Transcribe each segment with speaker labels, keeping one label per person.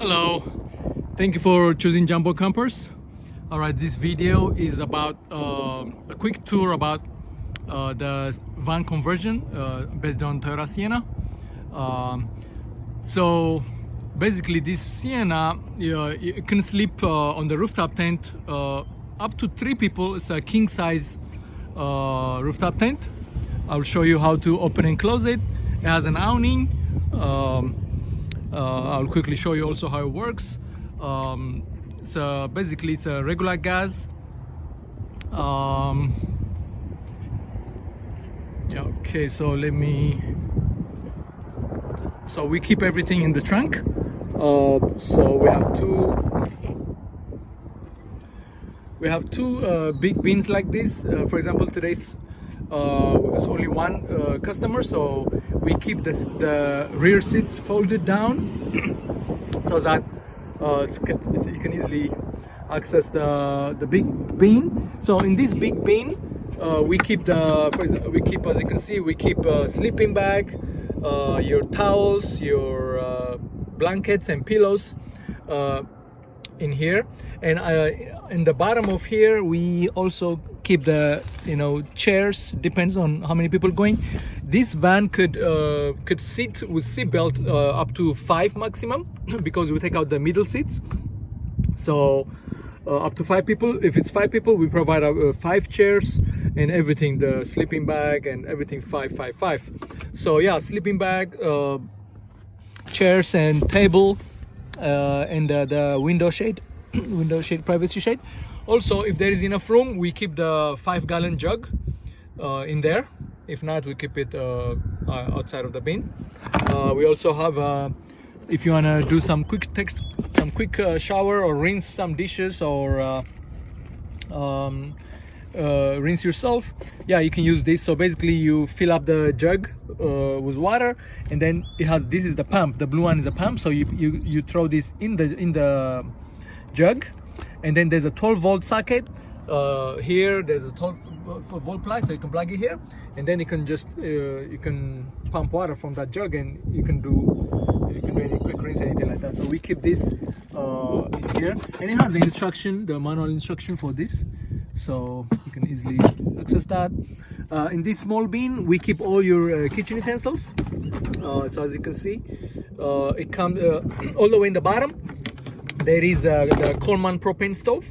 Speaker 1: Hello, thank you for choosing Jumbo Campers. All right, this video is about a quick tour about the van conversion based on Toyota Sienna. So basically this Sienna, you can sleep on the rooftop tent up to 3 people. It's a king size rooftop tent. I'll show you how to open and close it. It has an awning. I'll quickly show you also how it works. So basically it's a regular gas. Yeah, okay, so so we keep everything in the trunk. So we have two big bins like this. For example, today's it's only one customer, so we keep the rear seats folded down so that you can easily access the big bin. So in this big bin, we keep as you can see, we keep a sleeping bag, your towels, your blankets and pillows in here, and in the bottom of here we also keep the chairs. Depends on how many people going. This van could sit with seat belt up to 5 maximum because we take out the middle seats. So up to 5 people. If it's 5 people, we provide 5 chairs and everything, the sleeping bag and everything. 5. So yeah, sleeping bag, chairs and table, and the window shade privacy shade. Also, if there is enough room, we keep the 5-gallon jug in there. If not, we keep it outside of the bin. We also have, if you want to do some quick shower or rinse some dishes or rinse yourself, yeah, you can use this. So basically you fill up the jug with water, and then this is the pump. The blue one is a pump, so you throw this in the jug, and then there's a 12-volt socket. Here there's a 12-volt plug, so you can plug it here, and then you can just you can pump water from that jug, and you can do any quick rinse, anything like that. So we keep this in here, and it has the manual instruction for this, so you can easily access that. In this small bin, we keep all your kitchen utensils. So as you can see, it comes all the way in the bottom. There is the Coleman propane stove,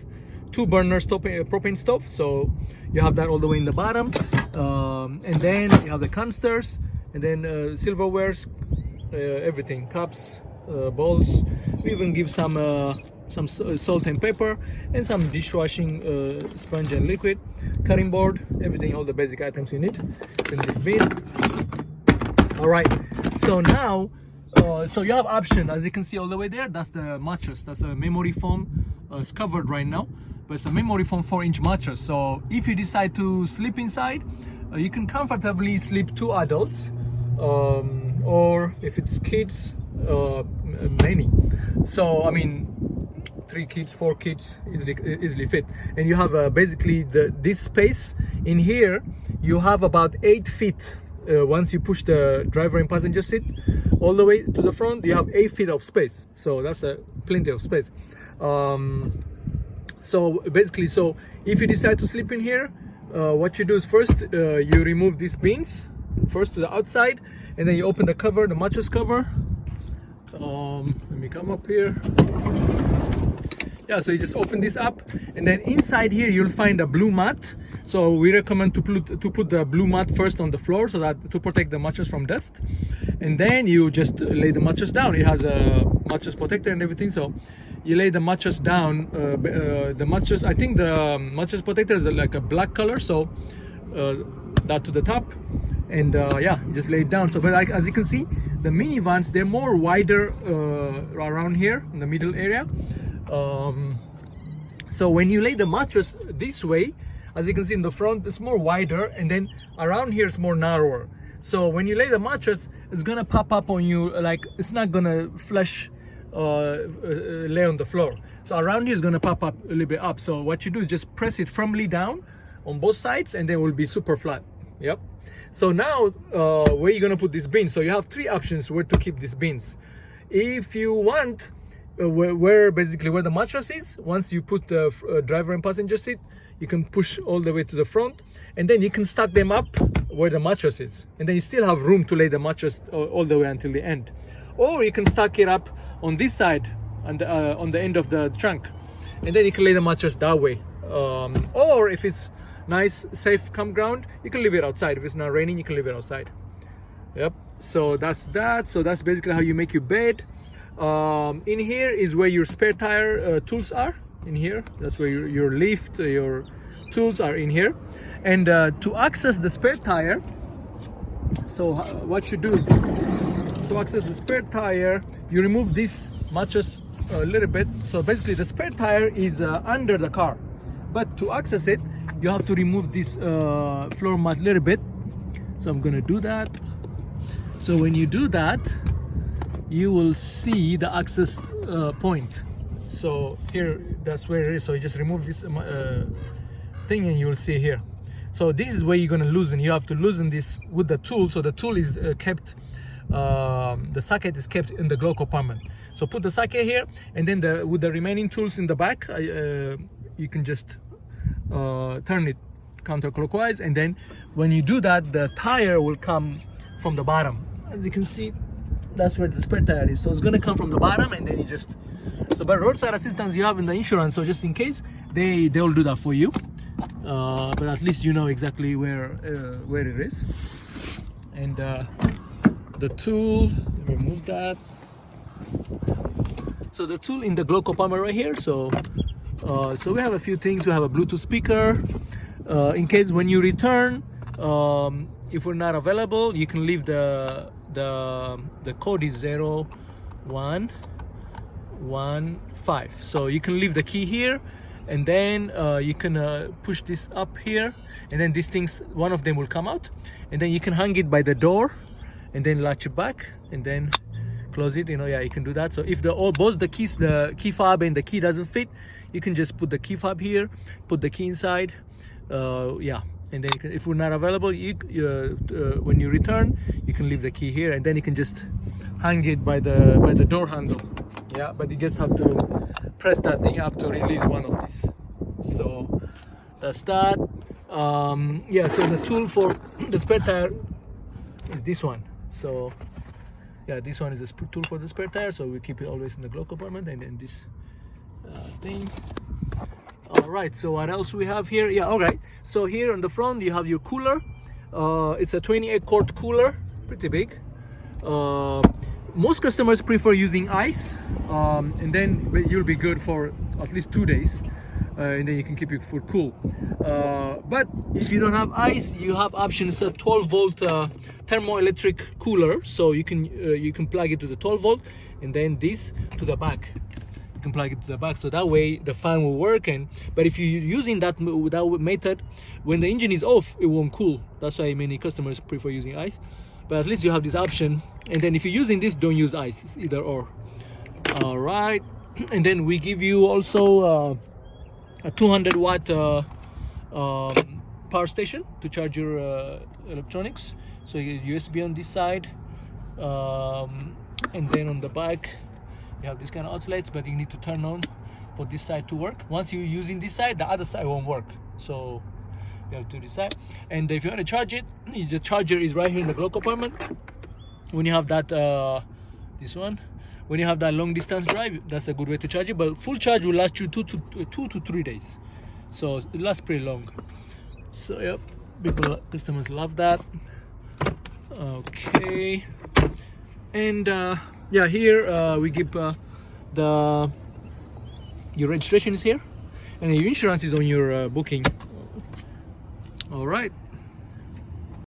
Speaker 1: 2-burner propane stove. So you have that all the way in the bottom, and then you have the canisters, and then silverwares, everything, cups, bowls. We even give some salt and pepper, and some dishwashing sponge and liquid, cutting board, everything, all the basic items you need in this bin. All right, so now so you have option, as you can see all the way there. That's the mattress. That's a memory foam. It's covered right now, but it's a memory foam 4-inch mattress. So if you decide to sleep inside, you can comfortably sleep 2 adults, or if it's kids, many. So I mean, 3 kids, 4 kids easily fit. And you have basically this space in here. You have about 8 feet. Once you push the driver and passenger seat all the way to the front, you have 8 feet of space. So that's plenty of space. So basically, so if you decide to sleep in here, what you do is first you remove these bins first to the outside, and then you open the cover, the mattress cover. Let me come up here. Yeah, so you just open this up, and then inside here you'll find a blue mat. So we recommend to put the blue mat first on the floor, so that to protect the mattress from dust, and then you just lay the mattress down. It has a mattress protector and everything, so you lay the mattress down. The mattress, I think the mattress protector is like a black color, so that to the top, and yeah, you just lay it down. So but as you can see, the minivans, they're more wider around here in the middle area. So when you lay the mattress this way, as you can see in the front, it's more wider, and then around here it's more narrower. So when you lay the mattress, it's gonna pop up on you, like it's not gonna flush lay on the floor. So around here is gonna pop up a little bit up. So what you do is just press it firmly down on both sides, and then it will be super flat. Yep. So now where you gonna put these bins? So you have 3 options where to keep these bins. If you want, where basically where the mattress is. Once you put the driver and passenger seat, you can push all the way to the front, and then you can stack them up where the mattress is, and then you still have room to lay the mattress all the way until the end. Or you can stack it up on this side and on the end of the trunk, and then you can lay the mattress that way. Or if it's nice safe campground, you can leave it outside. If it's not raining, you can leave it outside. Yep, so that's that. So that's basically how you make your bed. In here is where your spare tire tools are. In here, that's where your lift, your tools are in here. And to access the spare tire, so what you do is, to access the spare tire, you remove this mattress a little bit. So basically the spare tire is under the car, but to access it, you have to remove this floor mat a little bit. So I'm gonna do that. So when you do that, you will see the access point. So here, that's where it is. So you just remove this thing and you will see here. So this is where you're gonna loosen. You have to loosen this with the tool. So the tool is kept, the socket is kept in the glove compartment. So put the socket here, and then with the remaining tools in the back, you can just turn it counterclockwise, and then when you do that, the tire will come from the bottom. As you can see, that's where the spare tire is. So it's gonna come from the bottom, and then you just, so by roadside assistance you have in the insurance, so just in case, they'll do that for you. But at least you know exactly where it is. And the tool, let me move that. So the tool in the glove compartment right here. So we have a few things. We have a Bluetooth speaker. In case when you return, if we're not available, you can leave the code is 0115. So you can leave the key here, and then you can push this up here, and then these things, one of them will come out, and then you can hang it by the door, and then latch it back, and then close it. Yeah, you can do that. So if both the keys, the key fob and the key doesn't fit, you can just put the key fob here, put the key inside. Yeah, and then if we're not available, when you return, you can leave the key here, and then you can just hang it by the door handle. Yeah, but you just have to press that thing up to release one of these. So that's that. Yeah, so the tool for the spare tire is this one. So yeah, this one is the tool for the spare tire, so we keep it always in the glove compartment, and then this thing. All right, so what else we have here? Yeah, all right, so here on the front you have your cooler. It's a 28 quart cooler, pretty big. Most customers prefer using ice, and then you'll be good for at least 2 days, and then you can keep your food cool. But if you don't have ice, you have options. A 12-volt thermoelectric cooler, so you can plug it to the 12-volt, and then this to the back. You can plug it to the back, so that way the fan will work. But if you're using that method, when the engine is off, it won't cool. That's why many customers prefer using ice. But at least you have this option. And then if you're using this, don't use ice. It's either or. All right, and then we give you also a 200 watt power station to charge your electronics. So you get USB on this side, and then on the back you have this kind of outlets, but you need to turn on for this side to work. Once you're using this side, the other side won't work, so you have to decide. And if you want to charge it, the charger is right here in the glove compartment. When you have that this one, when you have that long distance drive, that's a good way to charge it. But full charge will last you 2 to 3 days, so it lasts pretty long. So yep, customers love that. Okay, and yeah, here we give your registration is here, and your insurance is on your booking. All right,